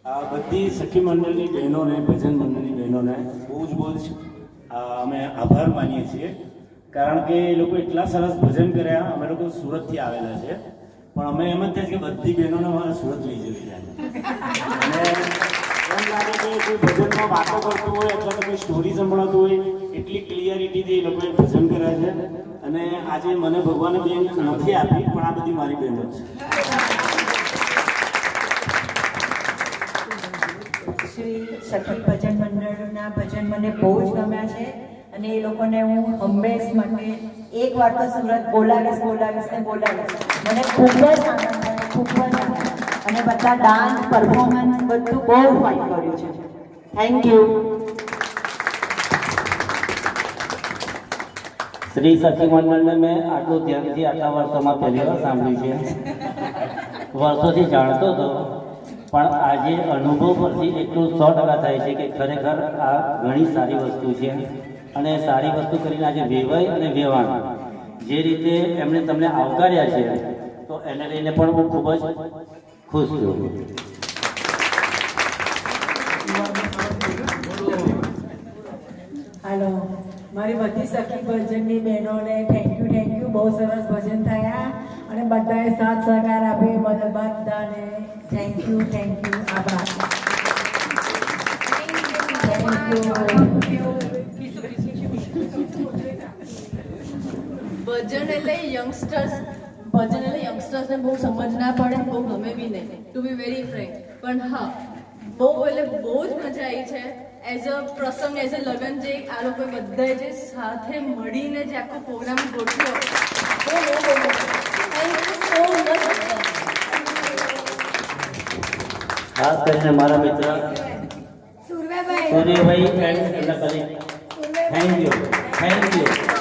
આ બધી સખી મંડળની બહેનોને, ભજન મંડળની બહેનોને બહુ જ અમે આભાર માનીએ છીએ, કારણ કે એ લોકો એટલા સરસ ભજન કર્યા. અમે લોકો સુરતથી આવેલા છે, પણ અમે એમ જ થાય કે બધી બહેનોને અમારે સુરત લઈ જવી છે. અને એમ લાગે કે કોઈ ભજનમાં વાતો કરતું હોય અથવા તો કોઈ સ્ટોરી સંભળાતું હોય, એટલી ક્લિયરિટીથી એ લોકોએ ભજન કર્યા છે. અને આજે મને ભગવાને બેન નથી આપી, પણ આ બધી મારી બહેનો છે. શ્રી સખી ભજન મંડળના ભજન મને બહુ જ ગમ્યા છે, અને એ લોકોને હું હંમેશ માટે એકવાર તો સુરત બોલાવીશ. મને ખૂબ જ આનંદ થયો, ખૂબ જ આનંદ. અને બધા ડાન્સ, પરફોર્મન્સ બધું બહુ ફાઇન કર્યું છે. Thank you. શ્રી સખી મંડળને મેં આટલું ધ્યાનથી આટલા વર્ષોમાં પહેલી વાર સાંભળ્યું છે. વર્ષોથી જાણતો હતો, પણ આજે અનુભવ પરથી એટલું 100% થાય છે કે ખરેખર આ ઘણી સારી વસ્તુ છે. અને સારી વસ્તુ કરીને આજે વેવાય અને વેવાણ જે રીતે એમણે તમને આવકાર્યા છે, તો એને લઈને પણ હું ખૂબ જ ખુશ છું. હાલો, મારી બધી સખી ભજનની બહેનોને થેન્ક યુ. બહુ સરસ ભજન થયા અને બધાએ સાથ સહકાર આપે મને બધાને થેન્ક યુ. આભાર. ભજન એટલે યંગસ્ટર્સને બહુ સમજ ના પડે, બહુ ગમે બી નહીં, ટુ બી વેરી ફ્રેન્ક. પણ હા, બહુ જ મજા આવી છે. એઝ અ પ્રસંગ, એઝ અ લગ્ન, જે આ લોકો બધાએ જે સાથે મળીને જે આખો પ્રોગ્રામ ગોઠવ્યો, બહુ ખાસ કરીને મારા મિત્ર સૂર્યભાઈ એન્ડ એમના કલીગ, થેન્ક યુ.